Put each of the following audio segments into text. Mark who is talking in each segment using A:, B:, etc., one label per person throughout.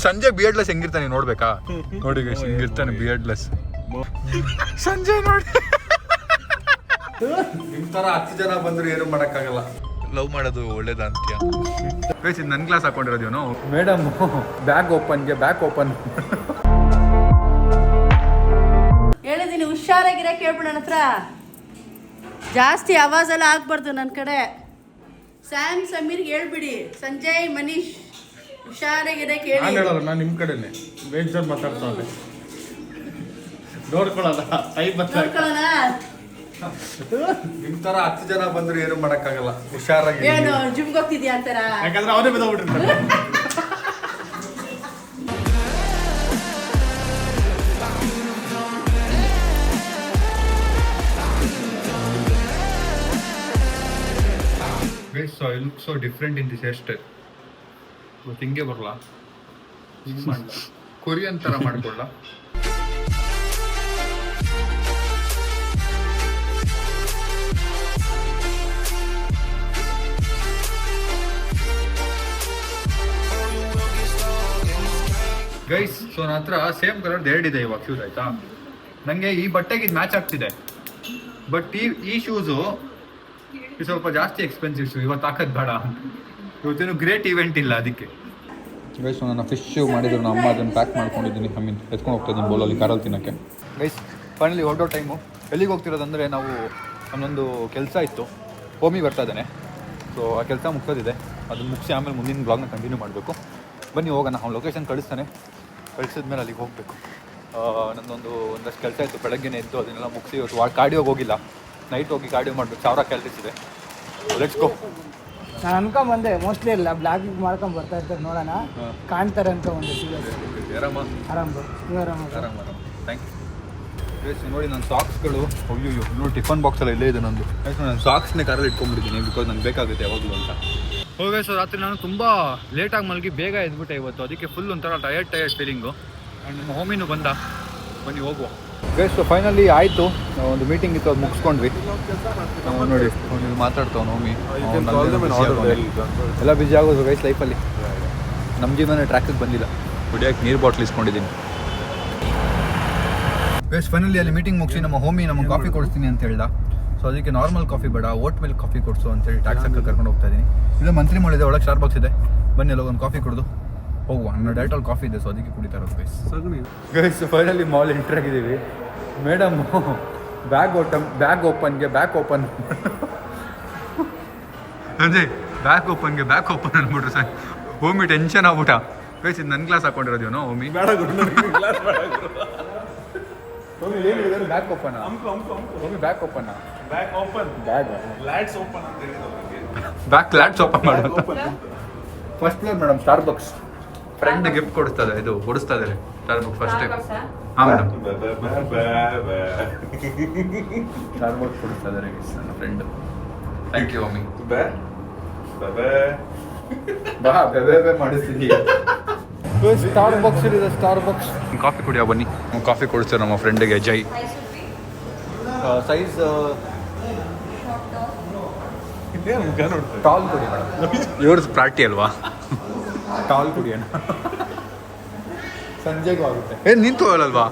A: ಸಂಜೆ ಬಿಯರ್ಡ್ಲೆಸ್ ಹೆಂಗಿರ್ತಾನೆ ನೋಡ್ಬೇಕಾ? ನೋಡಿ ಗೈಸ್ ಹೆಂಗಿರ್ತಾನೆ ಬಿಯರ್ಡ್ಲೆಸ್ ಸಂಜೆ ನೋಡಿ. ನಿಮ್ ತರ 10 ಜನ ಬಂದ್ರು ಏನು ಮಾಡಕ್ಕಾಗಲ್ಲ. ಲವ್ ಮಾಡೋದು ಒಳ್ಳೇದ ಅಂತ್ಯ. ಗೈಸ್ ಇದು ನನ್ನ ಕ್ಲಾಸ್ ಹಾಕೊಂಡಿರೋದೇನು? ಮೇಡಮ್ ಬ್ಯಾಗ್ ಓಪನ್
B: ಹೇಳಿದೀನಿ ಹುಷಾರಾಗಿರ ಕೇಳ್ಬಿಡ ನನ್ನ ಹತ್ರ. ಜಾಸ್ತಿ ಆವಾಜ್ ಎಲ್ಲ ಆಗ್ಬಾರ್ದು ನನ್ನ ಕಡೆ. ಸ್ಯಾಮ್ ಸಮೀರ್ಗೆ ಹೇಳ್ಬಿಡಿ, ಸಂಜಯ್ ಮನೀಶ್ ಹುಷಾರಾಗಿದೆ ಕೇಳಿ.
C: ನಾನು ಹೇಳೋಲ್ಲ, ನಾನು ನಿಮ್ಮ ಕಡೆನೆ ಬೇಜಾರು ಮಾತಾಡ್ತಾವೆ. ನೋಡ್ಕೊಳ್ಳೋಣ
B: ನೋಡ್ಕೊಳ್ಳೋಣ.
A: ನಿಮ್ ತರ 10 ಜನ ಬಂದ್ರು ಏನು ಮಾಡಕ್ಕಾಗಲ್ಲ. ಹುಷಾರಾಗಿ.
B: ಏನು ಜಿಮ್ಗೆ ಹೋಗ್ತಿದ್ಯಾ ಅಂತಾರ?
C: ಯಾಕಂದ್ರೆ ಅವನೇ ಬಿದ್ದೋಗ್ಬಿಟ್ಟಿರ್ತಾರೆ.
A: So I look so different in this hairstyle. ಇವತ್ತು ಹಿಂಗೆ ಬರಲ್ಲ, ಹಿಂಗೆ ಮಾಡಲ್ಲ, ಕೊರಿಯನ್ ಥರ ಮಾಡ್ಕೊಳ್ಳ. ಗೈಸ್ ಸೊ ನನ್ನ ಹತ್ರ ಸೇಮ್ ಕಲರ್ 2 ಇದೆ ಇವಾಗ ಶೂಸ್, ಆಯ್ತಾ? ನನಗೆ ಈ ಬಟ್ಟೆಗೆ ಇದು ಮ್ಯಾಚ್ ಆಗ್ತಿದೆ. ಬಟ್ ಈ ಶೂಸು ಸ್ವಲ್ಪ ಜಾಸ್ತಿ ಎಕ್ಸ್ಪೆನ್ಸಿವ್ ಶೂ. ಇವತ್ತು ಹಾಕೋದು ಬೇಡ, ಇವತ್ತೇನು ಗ್ರೇಟ್ ಇವೆಂಟ್ ಇಲ್ಲ ಅದಕ್ಕೆ. ಗೈಸ್ ನಾನು ಫಿಶ್ ಮಾಡಿದ್ರು ನಮ್ಮ ಅಮ್ಮ, ಅದನ್ನು ಪ್ಯಾಕ್ ಮಾಡ್ಕೊಂಡಿದ್ದೀನಿ. ಎತ್ಕೊಂಡು ಹೋಗ್ತಾ ಇದ್ದೀನಿ ಬೋಲಲ್ಲಿ, ಕಾರಲ್ಲಿ ತಿನ್ನೋಕ್ಕೆ. ಗೈಸ್ ಫೈನಲಿ ಹೊರಡೋ ಟೈಮು. ಎಲ್ಲಿಗೆ ಹೋಗ್ತಿರೋದಂದರೆ ನಾವು ನನ್ನೊಂದು ಕೆಲಸ ಇತ್ತು, ಹೋಮಿ ಬರ್ತಾ ಇದ್ದಾನೆ. ಸೊ ಆ ಕೆಲಸ ಮುಗ್ಸೋದಿದೆ, ಅದನ್ನು ಮುಗಿಸಿ ಆಮೇಲೆ ಮುಂದಿನ ಬ್ಲಾಗ್ನ ಕಂಟಿನ್ಯೂ ಮಾಡಬೇಕು. ಬನ್ನಿ ಹೋಗೋಣ. ಅವ್ನು ಲೊಕೇಶನ್ ಕಳಿಸ್ತಾನೆ, ಕಳಿಸಿದ್ಮೇಲೆ ಅಲ್ಲಿಗೆ ಹೋಗಬೇಕು. ಒಂದಷ್ಟು ಕೆಲಸ ಇತ್ತು, ಬೆಳಗ್ಗೆನೇ ಇತ್ತು, ಅದನ್ನೆಲ್ಲ ಮುಗಿಸಿ ಇವತ್ತು ಕಾರ್ಡಿಯೋಗೆ ಹೋಗಿಲ್ಲ. ನೈಟ್ ಹೋಗಿ ಕಾರ್ಡಿಯೋ ಮಾಡಬೇಕು, 1000 ಕ್ಯಾಲರೀಸ್ ಇದೆ. Let's go.
D: ನಾನು ಅನ್ಕೊಂಬಂದೆ ಮೋಸ್ಟ್ಲಿ ಇಲ್ಲ ಬ್ಲಾಗಿಂಗ್ ಮಾಡ್ಕೊಂಡು ಬರ್ತಾ ಇರ್ತಾರೆ, ನೋಡೋಣ ಕಾಣ್ತಾರೆ ಅಂತ ಒಂದು
A: ಆರಾಮ
D: ನೀವು ಆರಾಮ.
A: Thank you. ನೋಡಿ ನನ್ನ ಸಾಕ್ಸ್ಗಳು, ಅಯ್ಯೋ ನೋಡಿ ಟಿಫನ್ ಬಾಕ್ಸ್ ಎಲ್ಲ ಇಲ್ಲೇ ಇದೆ ನಂದು. ನಾನು ಸಾಕ್ಸ್ನೇ ಕಾರಲ್ಲಿ ಇಟ್ಕೊಂಡ್ಬಿಟ್ಟಿದ್ದೀನಿ, ಬಿಕಾಸ್ ನಂಗೆ ಬೇಕಾಗುತ್ತೆ ಯಾವಾಗಲೂ ಅಂತ. ಹೋಗಿ ಸೊ ರಾತ್ರಿ ನಾನು ತುಂಬ ಲೇಟಾಗಿ ಮಲಗಿ ಬೇಗ ಎದ್ಬಿಟ್ಟೆ ಇವತ್ತು, ಅದಕ್ಕೆ ಫುಲ್ ಒಂಥರ ಟಯರ್ಡ್ ಫೀಲಿಂಗು. ಆ್ಯಂಡ್ ನಮ್ಮ ಹೋಮಿನೂ ಬಂದ, ಬನ್ನಿ ಹೋಗುವ. ಗೈಸ್ ಸೊ ಫೈನಲಿ ಆಯಿತು, ಒಂದು ಮೀಟಿಂಗ್ ಇತ್ತು, ಅದು ಮುಗಿಸ್ಕೊಂಡ್ವಿ. ನೋಡಿ ನೀವು ಮಾತಾಡ್ತಾವೆ ಹೋಮಿ, ಎಲ್ಲ ಬಿಜಿ ಆಗೋದು ಗೈಸ್ ಲೈಫಲ್ಲಿ. ನಮ್ಮ ಜೀವನ ಟ್ರ್ಯಾಕಿಗೆ ಬಂದಿಲ್ಲ. ಕುಡಿಯೋಕ್ಕೆ ನೀರು ಬಾಟ್ಲ್ ಇಸ್ಕೊಂಡಿದ್ದೀನಿ. ಗೈಸ್ ಫೈನಲಿ ಅಲ್ಲಿ ಮೀಟಿಂಗ್ ಮುಗಿಸಿ ನಮ್ಮ ಹೋಮಿ ನಮಗೆ ಕಾಫಿ ಕೊಡಿಸ್ತೀನಿ ಅಂತ ಹೇಳ್ದ. ಸೊ ಅದಕ್ಕೆ ನಾರ್ಮಲ್ ಕಾಫಿ ಬೇಡ, ಓಟ್ ಮಿಲ್ಕ್ ಕಾಫಿ ಕೊಡಿಸು ಅಂತೇಳಿ ಟ್ಯಾಕ್ಸಕ್ಕೆ ಕರ್ಕೊಂಡು ಹೋಗ್ತಾ ಇದ್ದೀನಿ. ಇಲ್ಲ ಮಂತ್ರಿ ಮಾಡಿದೆ, ಒಳಗೆ ಸ್ಟಾರ್ಬಕ್ಸ್ ಇದೆ, ಬನ್ನಿ ಎಲ್ಲ ಒಂದು ಕಾಫಿ ಕುಡಿದು ಹೋಗುವ. ನನ್ನ ಡೈಟಲ್ಲಿ ಕಾಫಿ ಇದೆ, ಸೊ ಅದಕ್ಕೆ ಕುಡಿತಾ ಇರೋದು guys. Guys finally mall enter ಆಗಿದ್ದೀವಿ. ಮೇಡಮ್ ಬ್ಯಾಗ್ ಓಪನ್ ಅಂದರೆ ಬ್ಯಾಗ್ ಓಪನ್ ಅಂದ್ಬಿಟ್ರು ಸರ್. ಹೋಮಿ ಟೆನ್ಷನ್ ಆಗ್ಬಿಟ್ಟ. ಗೈಸ್ ಇದು ನನ್ನ ಕ್ಲಾಸ್ ಹಾಕೊಂಡಿರೋದೇನೋ homie. Bag open let's open ಮಾಡೋದು. First floor madam, Starbucks friend gift ಕೊಡಿಸ್ತದೆ, ಇದು ಕೊಡಿಸ್ತಾ ಇದ್ದಾರೆ ಸ್ಟಾರ್ಬಕ್ಸ್ ಫಸ್ಟ್ ಟೈಮ್. ಹಾಂ ಮೇಡಮ್, ಸ್ಟಾರ್ಬಕ್ಸ್ ಕೊಡಿಸ್ತಾ ಇದ್ದಾರೆ ನನ್ನ ಫ್ರೆಂಡ್. Thank you mummy. ಮಾಡಿಸ್ತೀನಿ. ಸ್ಟಾರ್ಬಕ್ಸ್ ಇದೆ, ಸ್ಟಾರ್ಬಕ್ಸ್. ಕಾಫಿ ಕುಡಿಯೋ ಬನ್ನಿ, ಕಾಫಿ ಕೊಡಿಸ್ತಾರೆ ನಮ್ಮ ಫ್ರೆಂಡಿಗೆ ಜೈ. ಸೈಜ್ ಟಾಲ್ ಕೊಡಿ ಮೇಡಮ್. ಇವ್ರದ್ದು ಪಾರ್ಟಿ ಅಲ್ವಾ, ಟಾಲ್ ಕುಡಿಯೋಣ. ಸಂಜೆಗೂ ಆಗುತ್ತೆ. ನಿಂತು ಹೋಗಲ್ವಾ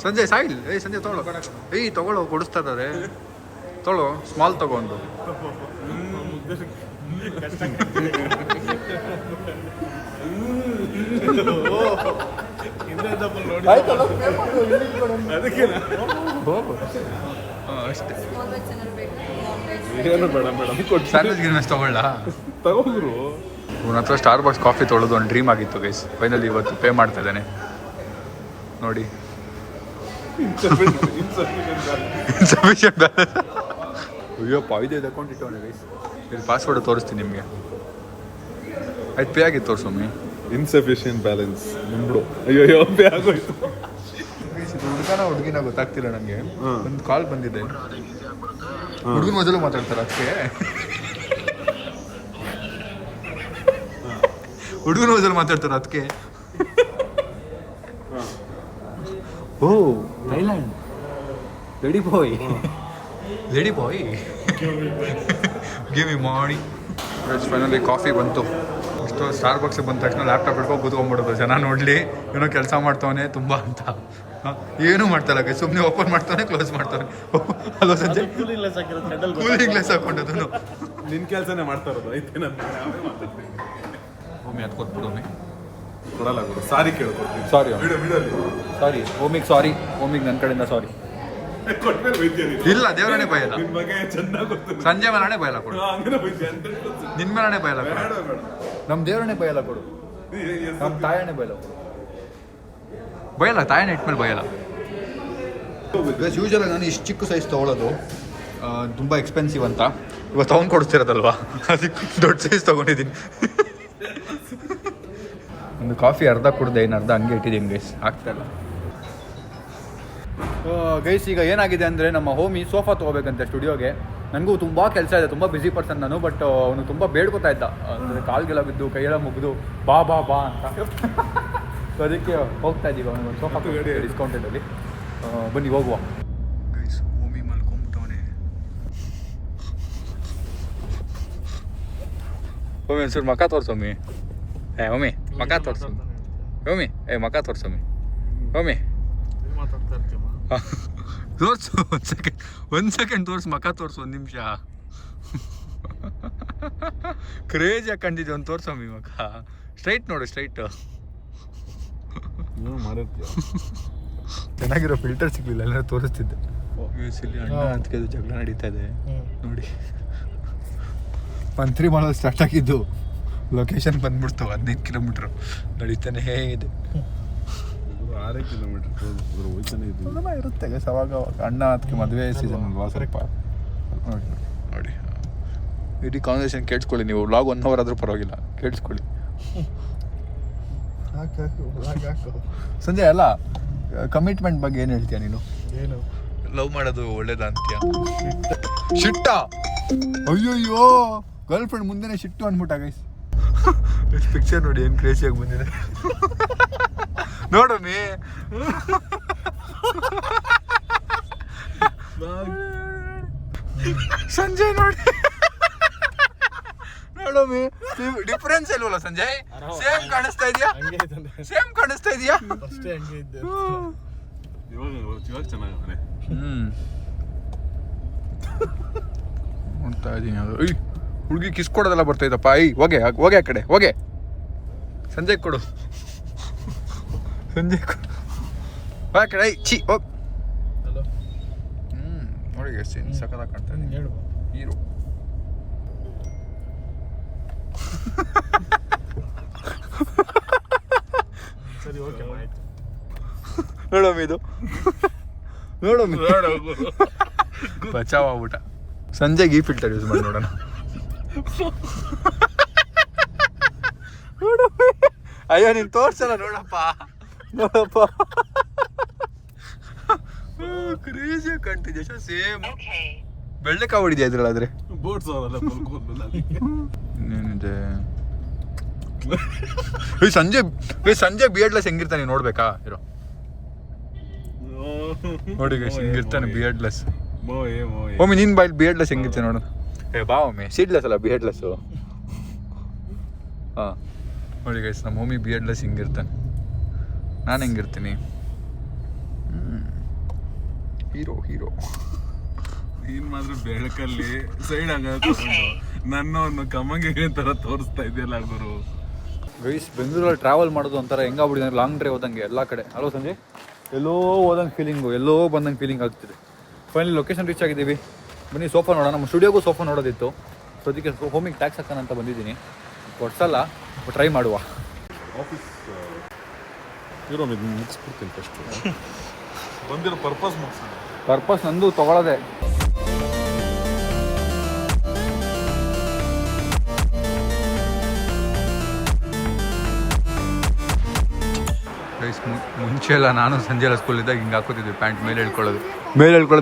A: ಸಂಜೆ ಸಾಯಿಲ್? ಸಂಜೆ ತಗೊಳ್ಳೋ ಕೊಡಿಸ್ತಾ ಇದ್ದಾರೆ. ತೊಗೊಳ್ಳೋ, ಸ್ಮಾಲ್ ತಗೊಂಡು. ಅಷ್ಟೇ. ಸ್ಯಾಂಡ್ವಿಚ್ ಗಿನ್ವೆಸ್ ತಗೊಳ್ಳ ತಗೋರು. ಇವನ ಹತ್ರ ಸ್ಟಾರ್ಬಕ್ಸ್ ಕಾಫಿ ತೊಗೊಳ್ಳೋದು ಒಂದು ಡ್ರೀಮ್ ಆಗಿತ್ತು ಗೈಸ್. ಫೈನಲಿ ಇವತ್ತು ಪೇ ಮಾಡ್ತಾ ಇದ್ದಾನೆ ನೋಡಿ. ಅಯ್ಯಪ್ಪ, ಇದೆ ಅಕೌಂಟ್ ಇಟ್ಟವನೆ ಗೈಸ್. ಇಲ್ಲಿ ಪಾಸ್ವರ್ಡ್ ತೋರಿಸ್ತೀನಿ ನಿಮಗೆ. ಆಯ್ತು, ಪೇ ಆಗಿತ್ತು ತೋರಿಸೊಮ್ಮೆ.
C: Insufficient balance ನಿಮ್ಬಿಡು. ಅಯ್ಯೋ ಪೇ ಆಗೋಯ್ತು.
A: ಹುಡುಗಿನ ಗೊತ್ತಾಗ್ತಿಲ್ಲ ನನಗೆ. ಒಂದು ಕಾಲ್ ಬಂದಿದೆ, ಹುಡುಗನ ಮೊದಲು ಮಾತಾಡ್ತಾರೆ ಅದಕ್ಕೆ. ಹುಡುಗನ ಮೊದಲು ಮಾತಾಡ್ತಾರೆ ಅದಕ್ಕೆ. ಓ ಥೈಲ್ಯಾಂಡ್ ಲೇಡಿ ಬಾಯ್ ಗಿವ್ ಮಿ ಮಾಡಿ. ಫೈನಲಿ ಕಾಫಿ ಬಂತು. ಸ್ಟಾರ್ ಬಾಕ್ಸ್ ಬಂದ ತಕ್ಷಣ ಲ್ಯಾಪ್ಟಾಪ್ ಹಿಡ್ಕೊಂಡು ಕೂತ್ಕೊಂಡ್ಬಿಡೋದು, ಜನ ನೋಡಲಿ ಏನೋ ಕೆಲಸ ಮಾಡ್ತಾವನೆ ತುಂಬ ಅಂತ. ಏನೂ ಮಾಡ್ತಾಯಿಲ್ಲ ಗೈಸ್, ಸುಮ್ಮನೆ ಓಪನ್ ಮಾಡ್ತಾನೆ ಕ್ಲೋಸ್ ಮಾಡ್ತಾನೆ. ಅಲ್ಲೋ ಸಂಜೆ ಕೂಲಿಂಗ್ ಗ್ಲಾಸ್ ಹಾಕೊಂಡದನು.
C: ನಿನ್ನ ಕೆಲಸನೇ ಮಾಡ್ತಾ ಇರೋದು ಐತೆ ನನ್ನ
A: ಭೂಮಿ ಅದು ಕೊಟ್ಬಿಡು ಒಮ್ಮೆ.
C: ಕೊಡಲ್ಲ ಗುರು, ಸಾರಿ ಕೇಳ್ಕೊಡ್ತೀನಿ.
A: ಸಾರಿ
C: ಬಿಡಲ್ಲಿ
A: ಸಾರಿ ಭೂಮಿಗೆ, ಸಾರಿ ಭೂಮಿಗೆ ನನ್ನ ಕಡೆಯಿಂದ ಸಾರಿ.
C: ಕೊಟ್ಮೇಲೆ ಬೈದ್ಯ ನೀನು.
A: ಇಲ್ಲ ದೇವರೇ ಬಯಲ್ಲ,
C: ನಿನ್ ಬಗ್ಗೆ ಚೆನ್ನಾಗಿ ಗೊತ್ತು.
A: ಸಂಜೆ ಮೇಲಾಣೆ ಬಯಲ್ಲ ಕೊಡು,
C: ಹಂಗೇನ ಬೈದ್ಯ ಅಂತ
A: ನಿನ್ನ ಮೇಲಾಣೆ ಬಯಲ್ಲ ಕೊಡು,
C: ಬೇಡ ಬೇಡ.
A: ನಮ್ಮ ದೇವರನ್ನೇ ಬಯಲ್ಲ ಕೊಡು, ನಮ್ಮ ತಾಯನೇ ಬಯಲ್ಲ ಕೊಡು. ಬಯಲ್ಲ, ತಾಯನೇ ಇಟ್ಮೇಲೆ ಬಯಲ್ಲ. ಯೂಶಲಾಗಿ ನಾನು ಇಷ್ಟು ಚಿಕ್ಕ ಸೈಜ್ ತೊಗೊಳೋದು ತುಂಬ ಎಕ್ಸ್ಪೆನ್ಸಿವ್ ಅಂತ. ಇವತ್ತು ಅವ್ನು ಕೊಡ್ತಿರೋದಲ್ವಾ, ಅದಕ್ಕೆ ದೊಡ್ಡ ಸೈಜ್ ತೊಗೊಂಡಿದ್ದೀನಿ. ಒಂದು ಕಾಫಿ ಅರ್ಧ ಕುಡ್ದೆ, ಇನ್ನು ಅರ್ಧ ಹಂಗೆ ಇಟ್ಟಿದ್ದೀನಿ ಗೈಸ್, ಆಗ್ತಾಯಿಲ್ಲ ಗೈಸ್. ಈಗ ಏನಾಗಿದೆ ಅಂದರೆ ನಮ್ಮ ಹೋಮಿ ಸೋಫಾ ತೊಗೋಬೇಕಂತೆ ಸ್ಟುಡಿಯೋಗೆ. ನನಗೂ ತುಂಬ ಕೆಲಸ ಇದೆ, ತುಂಬ ಬ್ಯುಸಿ ಪರ್ಸನ್ ನಾನು. ಬಟ್ ಅವನು ತುಂಬ ಬೇಡ್ಕೊತಾ ಇದ್ದ, ಅಂದರೆ ಕಾಲ್ಗೆಲ್ಲ ಬಿದ್ದು ಕೈಯೆಲ್ಲ ಮುಗಿದು ಬಾ ಬಾ ಬಾ ಅಂತ. ಸೊ ಅದಕ್ಕೆ ಹೋಗ್ತಾ ಇದ್ದೀವಿ ಅವನಿಗೆ ಒಂದು ಸೋಫಾ ಡಿಸ್ಕೌಂಟೆಡಲ್ಲಿ. ಬನ್ನಿ ಹೋಗುವ ಗೈಸ್. ಹೋಮಿ ಮಲ್ಕೊಂಬಿಟ್ಟವನೇ. ಹೋಮಿ ಒಂಚೂರು ಮಕ ತೋರ್ಸೊಮ್ಮಿ. ಹೋಮಿ ಮಕ ತೋರ್ಸೊಮ್ಮಿ. ಹೋಮಿ ಮಕ ತೋರ್ಸೊಮ್ಮಿ. ಹೋಮಿ ತೋರ್ಸು, ಒಂದು ಸೆಕೆಂಡ್ ತೋರ್ಸು, ಮಕ ತೋರ್ಸು, ಒಂದು ನಿಮಿಷ. ಕ್ರೇಜ್ ಹಾಕೊಂಡಿದ್ದೆ, ಒಂದು ತೋರ್ಸಮ್ಮಿ ಮಕ. ಸ್ಟ್ರೈಟ್ ನೋಡು, ಸ್ಟ್ರೈಟ್. ಚೆನ್ನಾಗಿರೋ ಫಿಲ್ಟರ್ ಸಿಗ್ಲಿಲ್ಲ, ಎಲ್ಲರೂ ತೋರಿಸ್ತಿದ್ದೆ. ಅಣ್ಣ ಅದಕ್ಕೆ ಜಗಳ ನಡೀತಾ ಇದೆ ನೋಡಿ. 1 3 ಮಾಡಲ್ ಸ್ಟಾರ್ಟ್ ಆಗಿದ್ದು, ಲೊಕೇಶನ್ ಬಂದ್ಬಿಡ್ತು 15 ಕಿಲೋಮೀಟ್ರ್ ನಡೀತಾನೆ ಇದೆ.
C: 6 ಕಿಲೋಮೀಟರ್ ಹೋಯ್ತಾನೆ
A: ಇರುತ್ತೆ ಗೈಸ್. ಅವಾಗ ಅಣ್ಣ ಅದಕ್ಕೆ ಮದುವೆ ಸೀಸನ್ ಅಲ್ವಾ ಸ್ವಲ್ಪ. ನೋಡಿ ನೋಡಿ, ಇಡೀ ಕಾನ್ವರ್ಸೇಷನ್ ಕೇಳಿಸ್ಕೊಳ್ಳಿ ನೀವು. ವ್ಲಾಗ್ 1 hour ಆದರೂ ಪರವಾಗಿಲ್ಲ, ಕೇಳಿಸ್ಕೊಳ್ಳಿ. ಸಂಜೆ ಅಲ್ಲ, ಕಮಿಟ್ಮೆಂಟ್ ಬಗ್ಗೆ ಏನು ಹೇಳ್ತೀಯ ನೀನು?
D: ಏನು
A: ಲವ್ ಮಾಡೋದು ಒಳ್ಳೇದಾ ಅಂತೀಯ? ಶಿಟ್ಟ, ಅಯ್ಯೋಯ್ಯೋ, ಗರ್ಲ್ ಫ್ರೆಂಡ್ ಮುಂದೆನೇ ಶಿಟ್ಟು ಅಂದ್ಬಿಟ್ಟ ಗೈಸ್. ಪಿಕ್ಚರ್ ನೋಡಿ ಏನು ಕ್ರೇಜಿಯಾಗಿ ಬಂದಿದೆ ನೋಡಮ್ಮಿ. ಸಂಜಯ್ ನೋಡಿ, ನೋಡಮ್ಮಿ, ಡಿಫ್ರೆನ್ಸ್ ಇಲ್ವಲ್ಲ ಸಂಜಯ್? ಸೇಮ್ ಕಾಣಿಸ್ತಾ ಇದೆಯಾ? ಸೇಮ್ ಕಾಣಿಸ್ತಾ ಇದೆಯಾ?
D: ಅಷ್ಟೇ ಹಂಗೆ ಇದ್ದೆ.
C: ಇವಾಗ ಚೆನ್ನಾಗವನೆ.
A: ನೋಡ್ತಾ ಇದ್ದೀನಿ. ಅದು ಹುಡುಗಿ ಕಿಸ್ ಕೊಡೋದೆಲ್ಲ ಬರ್ತೈತಪ್ಪ. ಹೋಗೆ ಹೋಗೆ, ಆ ಕಡೆ ಹೋಗೆ. ಸಂಜಯ್ ಕೊಡು, ಸಂಜಯ್ ಕೊಡು, ಆ ಕಡೆ. ಚಿ ಹೋಗ್. ನೋಡಿ ಸೀನ್ ಸಕ್ಕತ್ತಾಗಿ ಕಾಣ್ತಾ ಇದೆ.
D: ಹೇಳು
A: ಹೀರೋ.
D: ಸರಿ, ಓಕೆ ಆಯ್ತು.
A: ನೋಡಮ್ಮಿ ಇದು, ನೋಡಮ್ಮಿ ಬಚಾವ್ ಆಗ್ಬಿಟ್ಟ. ಸಂಜೆಗೆ ಈ ಫಿಲ್ಟರ್ ಯೂಸ್ ಮಾಡಿ ನೋಡೋಣ. ಅಯ್ಯೋ ನೀನು ತೋರ್ಸಲ್ಲ, ನೋಡಪ್ಪ ನೋಡಪ್ಪ. ಕ್ರೇಜಿಯಾಗಿ ಕಾಣ್ತಿದ್ಯಾ? ಸೇಮ್ ಬೆಳ್ಳೆ ಕಾವಡಿದ್ಯಾ ಇದ್ರಲ್ಲಾದ್ರೆ.
C: ಬೋಟ್ಸ್ ಅವರಲ್ಲ
A: ಏನಿದೆ ಸಂಜೆ ಬಿಯರ್ಡ್ಲೆಸ್ ಹೆಂಗಿರ್ತಾನೆ ನೋಡ್ಬೇಕಾ? ಇರೋ ನೋಡಿ ಗೈಸ್, ಹಿಂಗಿರ್ತಾನೆ ಬಿಯರ್ಡ್ಲೆಸ್. ಒಮ್ಮೆ ನಿನ್ ಬಾಯಲ್ಲಿ ಬಿಯರ್ಡ್ಲೆಸ್ ಹೆಂಗಿರ್ತಾನೆ ನೋಡು. ಬಾ ಒಮ್ಮೆ, ಸೀಡ್ಲೆಸ್ ಅಲ್ಲ ಬಿಯರ್ಡ್ಲೆಸ್ಸು. ಹಾಂ ನೋಡಿ ಗೈಸ್, ನಮ್ಮ ಹೋಮಿ ಬಿಯರ್ಡ್ಲೆಸ್ ಹಿಂಗಿರ್ತಾನೆ. ನಾನು ಹೆಂಗಿರ್ತೀನಿ? Hero hero.
C: ನೀನ್ ಮಾತ್ರ ಬೆಳಕಲ್ಲಿ ಸೈಡ್ ಹಾಕೊಂಡು ನನ್ನ ಕಮ್ಮಂಗೆ ತರ ತೋರಿಸ್ತಾ ಇದೆಯಲ್ಲ ಗುರು.
A: ಗೈಸ್, ಬೆಂಗಳೂರಲ್ಲಿ ಟ್ರಾವೆಲ್ ಮಾಡೋದು ಒಂಥರ ಹೆಂಗಾಗ್ಬಿಟ್ಟಿದೆ, ಲಾಂಗ್ ಡ್ರೈವ್ ಹೋದಂಗೆ ಎಲ್ಲ ಕಡೆ. ಅಲೋ ಸಂಜಯ್, ಎಲ್ಲೋ ಹೋದಂಗೆ ಫೀಲಿಂಗು, ಎಲ್ಲೋ ಬಂದಂಗೆ ಫೀಲಿಂಗ್ ಆಗ್ತಿದೆ. ಫೈನಲಿ ಲೊಕೇಶನ್ ರೀಚ್ ಆಗಿದ್ದೀವಿ. ಬನ್ನಿ ಸೋಫಾ ನೋಡೋಣ. ನಮ್ಮ ಸ್ಟುಡಿಯೋಗೂ ಸೋಫಾ ನೋಡೋದಿತ್ತು, ಸೊ ಅದಕ್ಕೆ ಹೋಮಿಗೆ ಟ್ಯಾಕ್ಸ್ ಹಾಕೋಣ ಅಂತ ಬಂದಿದ್ದೀನಿ. ಕೊಡ್ಸಲ್ಲ, ಟ್ರೈ ಮಾಡುವ.
C: ಆಫೀಸ್ ಇರೋ ಮುಗಿಸ್ಬಿಡ್ತೀನಿ ಫಸ್ಟ್. ಬಂದಿರೋ ಪರ್ಪಸ್ ಮುಗಿಸೋಣ.
A: ಪರ್ಪಸ್ ನಂದು ತೊಗೊಳ್ಳೋದೆ. ಮುಂಚೆ ಎಲ್ಲ ನಾನು ಸಂಜೆ ಎಲ್ಲ ಸ್ಕೂಲಿದ್ದಾಗ ಹಿಂಗೆ ಹಾಕೋತಿದ್ವಿ, ಪ್ಯಾಂಟ್ ಮೇಲೆ ಹೇಳ್ಕೊಳ್ಳೋದು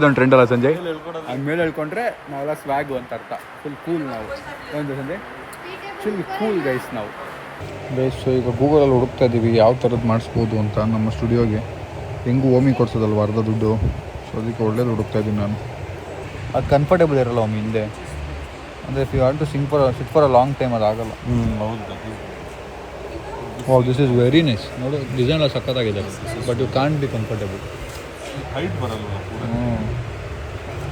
A: ಒಂದು ಟ್ರೆಂಡ್ ಅಲ್ಲ ಸಂಜಯ್? ಹಂಗೆ ಮೇಲೆ ಹೇಳ್ಕೊಂಡ್ರೆ ನಾವೆಲ್ಲ ಸ್ವ್ಯಾಗು ಅಂತ ಅರ್ಥ. ಫುಲ್ ಕೂಲ್ ನಾವು ಒಂದು ಸಂಜೆ, ಫುಲ್ ಕೂಲ್ ಗೈಸ್ ನಾವು ಗೈಸ್. ಸೊ ಈಗ ಗೂಗಲಲ್ಲಿ ಹುಡುಕ್ತಾ ಇದ್ದೀವಿ ಯಾವ ಥರದ್ದು ಮಾಡಿಸ್ಬೋದು ಅಂತ ನಮ್ಮ ಸ್ಟುಡಿಯೋಗೆ. ಹೆಂಗೂ ಓಮಿ ಕೊಡ್ಸೋದಲ್ವ ಅರ್ಧ ದುಡ್ಡು, ಸೊ ಅದಕ್ಕೆ ಒಳ್ಳೇದು ಹುಡುಕ್ತಾ ಇದ್ದೀನಿ ನಾನು. ಅದು ಕಂಫರ್ಟೇಬಲ್ ಇರಲ್ಲ ಒಮ್ಮೆ ಹಿಂದೆ, ಅಂದರೆ if you want to sit for a long time ಅದು ಆಗಲ್ಲ.
C: ಹೌದು.
A: Oh this is very nice. ನೋಡು ಡಿಸೈನ್ ಎಲ್ಲ ಸಕ್ಕತ್ತಾಗಿದೆ, but you can't be comfortable.
C: Height ಬರಲ್ವಾ ಪೂರ.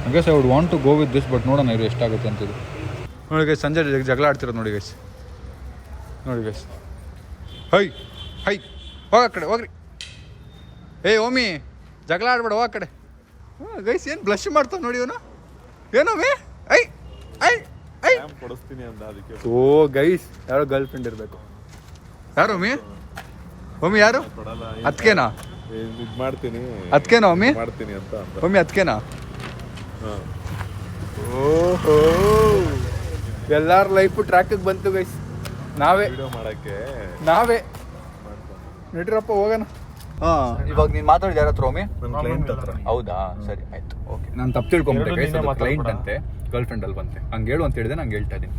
A: I guess I would want to go with this, but ನೋಡೋಣ ಇದು ಎಷ್ಟಾಗುತ್ತೆ ಅಂತಿದ್ದು. ನೋಡಿ ಗೈಸ್, ಸಂಜೆ ಜಗಳ ಆಡ್ತಿರೋದು ನೋಡಿ ಗೈಸ್. ನೋಡಿ ಗೈಸ್, ಹೈ ಹೈ ಹೋಗ ಕಡೆ ಹೋಗ್ರಿ. ಏ ಓಮಿ, ಜಗಳ ಆಡ್ಬೇಡ, ಹೋಗ ಕಡೆ. ಗೈಸ್ ಏನು ಬ್ಲಶ್ ಮಾಡ್ತಾವ ನೋಡಿ ಇವನು. ಏನೋಮಿ ಐ ಐ ಐ
C: ಕೊಡಿಸ್ತೀನಿ ಅಂತ ಅದಕ್ಕೆ.
A: ಓ ಗೈಸ್, ಯಾರೋ ಗರ್ಲ್ ಫ್ರೆಂಡ್ ಇರಬೇಕು. ಯಾರು ಓಮಿ? ಓಮಿ ಯಾರು?
C: ಕೊಡಲ್ಲ.
A: ಅದಕ್ಕೇನಾ?
C: ಇದು ಮಾಡ್ತೀನಿ.
A: ಅದಕ್ಕೇನಾ ಓಮಿ?
C: ಮಾಡ್ತೀನಿ ಅಂತ ಅಂದ.
A: ಓಮಿ ಅದಕ್ಕೇನಾ?
C: ಹಾಂ.
A: ಓಹೋ, ಎಲ್ಲಾರ ಲೈಫು ಟ್ರ್ಯಾಕಿಗೆ ಬಂತು ಗೈಸ್. ನಾವೇ
C: ವಿಡಿಯೋ ಮಾಡೋಕ್ಕೆ
A: ನಾವೇ ನಡೀರಪ್ಪ ಹೋಗೋಣ. ಹಾಂ, ಇವಾಗ ನೀನು ಮಾತಾಡಿದ ಯಾರ ಹತ್ರ ಒಮ್ಮೆ?
C: ನನ್ನ ಕ್ಲೈಂಟ್ ಹತ್ರ.
A: ಹೌದಾ, ಸರಿ ಆಯ್ತು, ಓಕೆ. ನಾನು ತಪ್ಪು ತಿಳ್ಕೊಂಬಿಟ್ಟೆ ಗೈಸ್, ಅದು ಕ್ಲೈಂಟ್ ಅಂತೆ, ಗರ್ಲ್ ಫ್ರೆಂಡ್ ಅಲ್ಲಿ ಬಂತೆ. ಹಂಗೆ ಹೇಳು ಅಂತ ಹೇಳಿದೆ, ನಂಗೆ ಹೇಳ್ತಾ ಇದ್ದೀನಿ.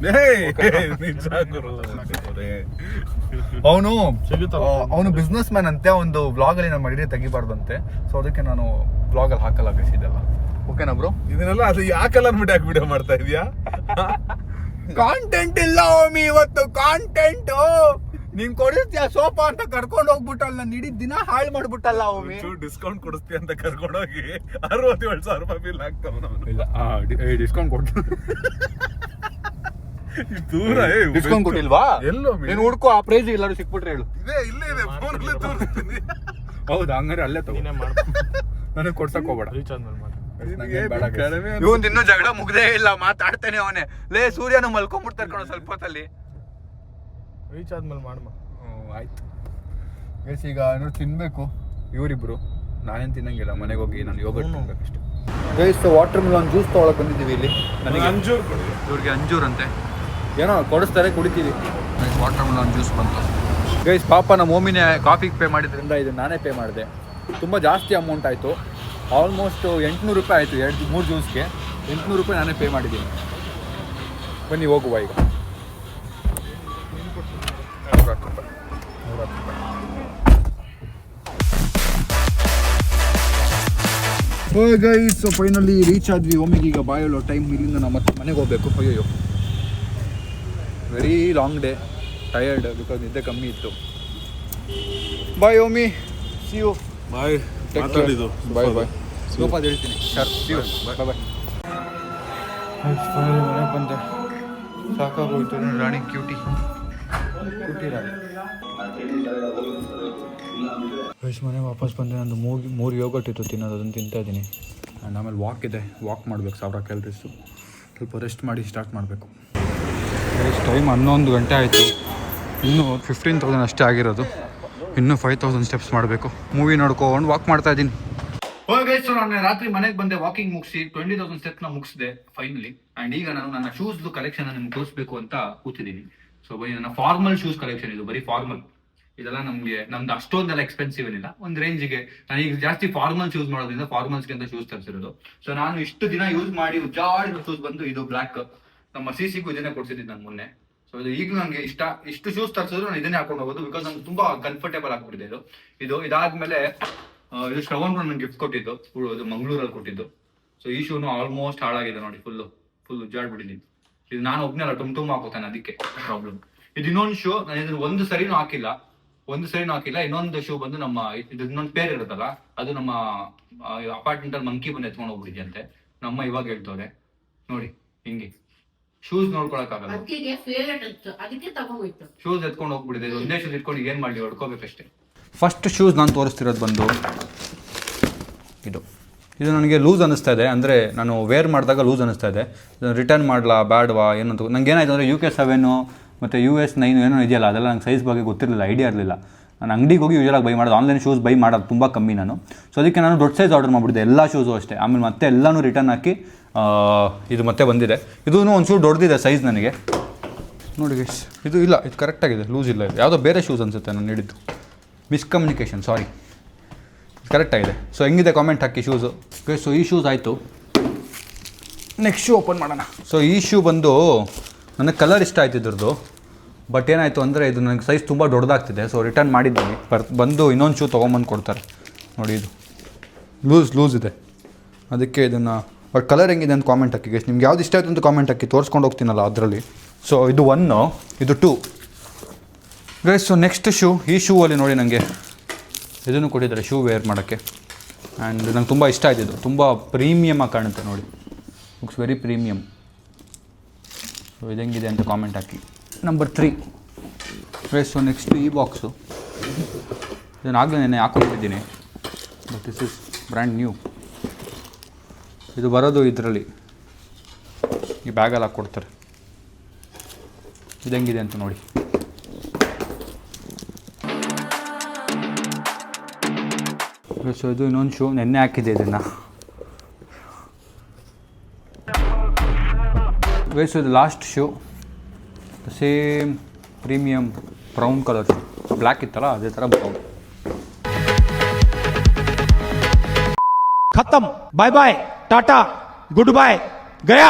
A: ಅವನು ಬಿಸ್ನೆಸ್ ಮ್ಯಾನ್ ಅಂತೆ, ಒಂದು ವ್ಲಾಗಲ್ಲಿ ನಾನು ಮಾಡಿದ್ರೆ ತೆಗಿಬಾರ್ದಂತೆ. ಸೊ ಅದಕ್ಕೆ ನಾನು ವ್ಲಾಗಲ್ಲಿ ಹಾಕಲ್ಲ ಗೈಸ್ ಇದೆಲ್ಲ. ಓಕೆನಾ ಬ್ರೋ?
C: ಇದನ್ನೆಲ್ಲ ಅದು ಯಾಕೆಲ್ಲ ಅನ್ಬಿಟ್ಟು ವಿಡಿಯೋ ಮಾಡ್ತಾ ಇದೀಯಾ?
A: ಕಾಂಟೆಂಟ್ ಇಲ್ಲ ಓಮಿ ಇವತ್ತು, ಕಾಂಟೆಂಟ್. ನೀನ್ ಕೊಡಿಸ್ತೀಯ ಸೋಫಾ ಅಂತ ಕರ್ಕೊಂಡು ಹೋಗ್ಬಿಟ್ಟಲ್ಲ, ನಾನು ಇಡೀ ದಿನ ಹಾಳು ಮಾಡ್ಬಿಟ್ಟಲ್ಲ ಓಮಿ.
C: ಡಿಸ್ಕೌಂಟ್ ಕೊಡಿಸ್ತೀಯ ಅಂತ ಕರ್ಕೊಂಡೋಗಿ 67,000 ರೂಪಾಯಿ ಬಿಲ್ ಆಗ್ತಾವ ನಾವು.
A: ಇಲ್ಲ, ಡಿಸ್ಕೌಂಟ್ ಕೊಟ್ಟು
C: ದೂರ
A: ಡಿಸ್ಕೌಂಟ್ ಕೊಟ್ಟಿಲ್ವಾ?
C: ಎಲ್ಲೋ
A: ನೀನು ಹುಡ್ಕೋ, ಆ ಪ್ರೈಸ್ ಎಲ್ಲರೂ ಸಿಕ್ಬಿಟ್ರೆ ಹೇಳು.
C: ಇಲ್ಲೇ ಇದೆ ಫೋನಲ್ಲೇ ತೋರಿಸ್ತೀನಿ.
A: ಹೌದಾ, ಹಂಗಾರೆ ಅಲ್ಲೇ ತಗೋ, ನನಗೆ ಕೊಡ್ಸಕ್ ಹೋಗ್ಬೇಡ.
C: ಕಡಿಮೆ
A: ಇವನ್ ಇನ್ನೂ ಜಗಳ ಮುಗ್ದೇ ಇಲ್ಲ, ಮಾತಾಡ್ತಾನೆ ಅವನೇ. ಲೇ ಸೂರ್ಯನು ಮಲ್ಕೊಂಡ್ಬಿಡ್ತಾರೆ ಕಣೋ ಸ್ವಲ್ಪ ಹೊತ್ತಲ್ಲಿ.
C: ರೀಚ್ ಆದ್ಮೇಲೆ ಮಾಡಮ್ಮ.
A: ಆಯ್ತು ಗೈಸ್, ಈಗ ಏನಾದ್ರು ತಿನ್ಬೇಕು ಇವರಿಬ್ರು. ನಾನೇನು ತಿನ್ನಂಗಿಲ್ಲ, ಮನೆಗೆ ಹೋಗಿ ನಾನು ಯೋಗರ್ಟ್ ತಿನ್ಬೇಕಷ್ಟೆ. ಗೈಸ್, ವಾಟರ್ ಮಿಲನ್ ಜ್ಯೂಸ್ ತೊಗೊಳಕ್ ಬಂದಿದ್ದೀವಿ ಇಲ್ಲಿ. ನನಗೆ
C: ಅಂಜೂರ್ ಕೊಡಿ.
A: ಇವ್ರಿಗೆ ಅಂಜೂರ್ ಅಂತೆ, ಏನೋ ಕೊಡಿಸ್ತಾರೆ, ಕುಡಿತೀವಿ. ವಾಟರ್ ಮಿಲನ್ ಜ್ಯೂಸ್ ಬಂತು ಗೈಸ್. ಪಾಪ ನಮ್ಮ ಮೋಮಿನೇ ಕಾಫಿಗೆ ಪೇ ಮಾಡಿದ್ರಿಂದ ಇದು ನಾನೇ ಪೇ ಮಾಡಿದೆ. ತುಂಬ ಜಾಸ್ತಿ ಅಮೌಂಟ್ ಆಯಿತು, ಆಲ್ಮೋಸ್ಟ್ 800 ರೂಪಾಯಿ ಆಯಿತು. 3 ಜ್ಯೂಸ್ಗೆ 800 ರೂಪಾಯಿ ನಾನೇ ಪೇ ಮಾಡಿದ್ದೀನಿ. ಬನ್ನಿ ಹೋಗುವ ಈಗ. 110 ರೂಪಾಯಿ. ಓ ಗೈಸ್, ಸೊ ಫೈನಲಿ ರೀಚ್ ಆದ್ವಿ. ಒಮ್ಮೆಗೆ ಈಗ ಬಾಯಲ್ಲೋ ಟೈಮ್, ಇಲ್ಲಿಂದ ನಾವು ಮತ್ತೆ ಮನೆಗೆ ಹೋಗಬೇಕು. ಅಯ್ಯೋ, very long day, tired because ನಿದ್ದೆ ಕಮ್ಮಿ ಇತ್ತು. ಬಾಯ್ ಓಮಿ, ಸಿ ಯು.
C: ಬಾಯ್. ಮಾತಾಡಿದ್ದು
A: ಬಾಯ್ ಬಾಯ್. ಸೋಪಾದ ಹೇಳ್ತೀನಿ ಸರ್, ಸಿ ಯು, ಬಾಯ್ ಬಾಯ್. ಮನೆಗೆ ಬಂದೆ, ಸಾಕಾಗೋಯ್ತು. ರಾಣಿ ಕ್ಯೂಟಿ ರಾಣಿ. ಮನೆ ವಾಪಸ್ ಬಂದೆ. ನಂದು ಮೂರು ಯೋಗಟ್ ಇತ್ತು ತಿನ್ನೋದು, ಅದನ್ನು ತಿಂತಾ ಇದ್ದೀನಿ. ಆ್ಯಂಡ್ ಆಮೇಲೆ ವಾಕ್ ಇದೆ, ವಾಕ್ ಮಾಡಬೇಕು 1000 ಕ್ಯಾಲರೀಸು. ಸ್ವಲ್ಪ ರೆಸ್ಟ್ ಮಾಡಿ ಸ್ಟಾರ್ಟ್ ಮಾಡಬೇಕು. ಟೈಮ್ 11 ಗಂಟೆ ಆಯಿತು, ಇನ್ನೂ 15,000 ಅಷ್ಟೇ ಆಗಿರೋದು. ಇನ್ನೂ 5,000 ಸ್ಟೆಪ್ಸ್ ಮಾಡಬೇಕು. ಮೂವಿ ನೋಡ್ಕೊಂಡು ವಾಕ್ ಮಾಡ್ತಾ ಇದ್ದೀನಿ. ಓಕೆ, ಸೊ ನಾನು ರಾತ್ರಿ ಮನೆಗೆ ಬಂದೆ, ವಾಕಿಂಗ್ ಮುಗಿಸಿ 20,000 ಸ್ಟೆಪ್ನ ಮುಗಿಸಿದೆ ಫೈನಲಿ. ಆ್ಯಂಡ್ ಈಗ ನಾನು ನನ್ನ ಶೂಸ್ದು ಕಲೆಕ್ಷನ್ ನಿಮ್ಗೆ ತೋರಿಸ್ಬೇಕು ಅಂತ ಕೂತಿದ್ದೀನಿ. ಸೊ ಬರೀ ನನ್ನ ಫಾರ್ಮಲ್ ಶೂಸ್ ಕಲೆಕ್ಷನ್ ಇದು, ಬರೀ ಫಾರ್ಮಲ್. ಇದೆಲ್ಲ ನಮ್ದು ಅಷ್ಟೊಂದೆಲ್ಲ ಎಕ್ಸ್ಪೆನ್ಸಿವ್ ಏನಿಲ್ಲ, ಒಂದು ರೇಂಜಿಗೆ. ನಾನು ಈಗ ಜಾಸ್ತಿ ಫಾರ್ಮಲ್ ಶೂಸ್ ಮಾಡೋದ್ರಿಂದ ಫಾರ್ಮಲ್ಸ್ಗೆ ಅಂತ ಶೂಸ್ ತರಿಸಿರೋದು. ಸೊ ನಾನು ಇಷ್ಟು ದಿನ ಯೂಸ್ ಮಾಡಿ ಉಜ್ಜಾಡಿರೋ ಶೂಸ್ ಬಂದು ಇದು ಬ್ಲ್ಯಾಕ್. ನಮ್ಮ ಸಿಸಿಗೂ ಇದನ್ನೇ ಕೊಡ್ಸಿದ್ದೀನಿ ನಾನು ಮೊನ್ನೆ. ಸೊ ಇದು ಈಗ ನನಗೆ ಇಷ್ಟು ಶೂಸ್ ತರಿಸಿದ್ರು ನಾನು ಇದನ್ನೇ ಹಾಕೊಂಡು ಹೋಗೋದು, ಬಿಕಾಸ್ ನಂಗೆ ತುಂಬಾ ಕಂಫರ್ಟೇಬಲ್ ಆಗ್ಬಿಟ್ಟಿದೆ ಇದು. ಇದಾದ್ಮೇಲೆ ಇದು ಶ್ರವಣ್ ನನಗೆ ಗಿಫ್ಟ್ ಕೊಟ್ಟಿದ್ದು, ಇದು ಮಂಗಳೂರಲ್ಲಿ ಕೊಟ್ಟಿದ್ದು. ಸೊ ಈ ಶೂನು ಆಲ್ಮೋಸ್ಟ್ ಹಾಳಾಗಿದೆ ನೋಡಿ, ಫುಲ್ ಉಜ್ಜಾಡ್ಬಿಟ್ಟಿದ್ದೀನಿ. ಇದು ನಾನು ಒಬ್ಬನೇ ಅಲ್ಲ, ತುಂಬ ಹಾಕೋತಾನೆ, ಅದಕ್ಕೆ ಪ್ರಾಬ್ಲಮ್. ಇದು ಇನ್ನೊಂದು ಶೂ, ನಾನು ಇದನ್ನ ಒಂದು ಸರಿನೂ ಹಾಕಿಲ್ಲ. ಇನ್ನೊಂದು ಶೂ ಬಂದು ನಮ್ಮ ಇದು ಇನ್ನೊಂದು ಪೇರ್ ಇರುತ್ತಲ್ಲ, ಅದು ನಮ್ಮ ಅಪಾರ್ಟ್ಮೆಂಟ್ ಅಲ್ಲಿ ಮಂಕಿ ಬಂದು ಎತ್ಕೊಂಡು ಹೋಗ್ಬಿಟ್ಟಿದ್ಯಂತೆ. ನಮ್ಮ ಇವಾಗ ಹೇಳ್ತವ್ರೆ ನೋಡಿ, ಹಿಂಗೆ ಶೂಸ್ ನೋಡ್ಕೊಳಕ್ಕಾಗಲ್ಲ, ಶೂಸ್ ಎತ್ಕೊಂಡು ಹೋಗ್ಬಿಟ್ಟಿದೆ. ಒಂದೇ ಶೂಸ್ ಇಟ್ಕೊಂಡು ಏನ್ ಮಾಡಿ ಹೊಡ್ಕೋಬೇಕಷ್ಟೇ. ಫಸ್ಟ್ ಶೂಸ್ ನಾನು ತೋರಿಸ್ತಿರೋದು ಬಂದು ಇದು ನನಗೆ ಲೂಸ್ ಅನ್ನಿಸ್ತಾ ಇದೆ. ಅಂದರೆ ನಾನು ವೇರ್ ಮಾಡಿದಾಗ ಲೂಸ್ ಅನ್ನಿಸ್ತಾ ಇದೆ. ಇದನ್ನು ರಿಟರ್ನ್ ಮಾಡಲಾ ಬೇಡವಾ ಏನಂತ ನಂಗೆ ಏನಾಯ್ತು ಅಂದರೆ UK 7 ಮತ್ತು US 9 ಏನೋ ಇದೆಯಲ್ಲ, ಅದೆಲ್ಲ ನಂಗೆ ಸೈಜ್ ಬಗ್ಗೆ ಗೊತ್ತಿರಲಿಲ್ಲ, ಐಡಿಯಾ ಇರಲಿಲ್ಲ. ನಾನು ಅಂಗಡಿಗೆ ಹೋಗಿ ಯೂಶಲಾಗಿ ಬೈ ಮಾಡೋದು, ಆನ್ಲೈನ್ ಶೂಸ್ ಬೈ ಮಾಡೋದು ತುಂಬ ಕಮ್ಮಿ ನಾನು. ಸೊ ಅದಕ್ಕೆ ನಾನು ದೊಡ್ಡ ಸೈಜ್ ಆರ್ಡರ್ ಮಾಡಿಬಿಟ್ಟಿದ್ದೆ, ಎಲ್ಲ ಶೂಸು ಅಷ್ಟೇ. ಆಮೇಲೆ ಮತ್ತೆ ಎಲ್ಲನೂ ರಿಟರ್ನ್ ಹಾಕಿ ಇದು ಮತ್ತೆ ಬಂದಿದೆ. ಇದೂ ಒಂಚೂರು ದೊಡ್ಡದಿದೆ ಸೈಜ್ ನನಗೆ. ನೋಡಿ ಗೈಸ್, ಇದು ಇಲ್ಲ, ಇದು ಕರೆಕ್ಟಾಗಿದೆ, ಲೂಸ್ ಇಲ್ಲ. ಇದು ಯಾವುದೋ ಬೇರೆ ಶೂಸ್ ಅನಿಸುತ್ತೆ ನಾನು ನೀಡಿದ್ದು, ಮಿಸ್ಕಮ್ಯುನಿಕೇಷನ್, ಸಾರಿ. ಕರೆಕ್ಟಾಗಿದೆ. ಸೊ ಹೆಂಗಿದೆ ಕಾಮೆಂಟ್ ಹಾಕಿ ಶೂಸು. ಸೊ ಈ ಶೂಸ್ ಆಯಿತು. ನೆಕ್ಸ್ಟ್ ಶೂ ಓಪನ್ ಮಾಡೋಣ. ಸೊ ಈ ಶೂ ಬಂದು ನನಗೆ ಕಲರ್ ಇಷ್ಟ ಆಯ್ತು ಇದ್ರದ್ದು, ಬಟ್ ಏನಾಯಿತು ಅಂದರೆ ಇದು ನನಗೆ ಸೈಜ್ ತುಂಬ ದೊಡ್ಡದಾಗ್ತಿದೆ. ಸೊ ರಿಟರ್ನ್ ಮಾಡಿದ್ದೀನಿ. ಬಂದು ಇನ್ನೊಂದು ಶೂ ತೊಗೊಂಬಂದು ಕೊಡ್ತಾರೆ ನೋಡಿ. ಇದು ಲೂಸ್ ಇದೆ, ಅದಕ್ಕೆ ಇದನ್ನು. ಬಟ್ ಕಲರ್ ಹೆಂಗಿದೆ ಅಂತ ಕಾಮೆಂಟ್ ಹಾಕಿ ಗೈಸ್. ನಿಮ್ಗೆ ಯಾವ್ದು ಇಷ್ಟ ಆಯಿತು ಅಂತ ಕಾಮೆಂಟ್ ಹಾಕಿ, ತೋರಿಸ್ಕೊಂಡು ಹೋಗ್ತೀನಲ್ಲ ಅದರಲ್ಲಿ. ಸೊ ಇದು 1, ಇದು 2. ಗೈಸ್ ಸೊ ನೆಕ್ಸ್ಟ್ ಶೂ, ಈ ಶೂ ಅಲ್ಲಿ ನೋಡಿ ನನಗೆ ಇದನ್ನು ಕೊಟ್ಟಿದ್ದಾರೆ ಶೂ ವೇರ್ ಮಾಡೋಕ್ಕೆ. ಆ್ಯಂಡ್ ನಂಗೆ ತುಂಬ ಇಷ್ಟ ಆಯ್ತು. ಇದು ತುಂಬ ಪ್ರೀಮಿಯಮಾಗಿ ಕಾಣುತ್ತೆ ನೋಡಿ, ಲುಕ್ಸ್ ವೆರಿ ಪ್ರೀಮಿಯಮ್. ಸೊ ಇದು ಹೆಂಗಿದೆ ಅಂತ ಕಾಮೆಂಟ್ ಹಾಕಿ. ನಂಬರ್ 3 ಗೈಸ್ ಸೊ ನೆಕ್ಸ್ಟ್ ಈ ಬಾಕ್ಸು, ಇದನ್ನು ಆಗಲೇ ನೆನ್ನೆ ಹಾಕೊಂಡಿದ್ದೀನಿ, but this is brand new. ಇದು ಬರೋದು ಇದರಲ್ಲಿ ಈ ಬ್ಯಾಗಲ್ಲಿ ಹಾಕ್ಕೊಡ್ತಾರೆ. ಇದು ಹೆಂಗಿದೆ ಅಂತ ನೋಡಿ. ಸೊ ಇದು ಇನ್ನೊಂದು ಶೂ, ನೆನ್ನೆ ಹಾಕಿದ್ದೆ ಇದನ್ನು. ಸೊ ಇದು last shoe, same premium brown colour shoe. Black ಇತ್ತಲ್ಲ ಅದೇ ಥರ ಬ್ರೌನ್.
E: खत्म, bye bye, tata, good bye, गया.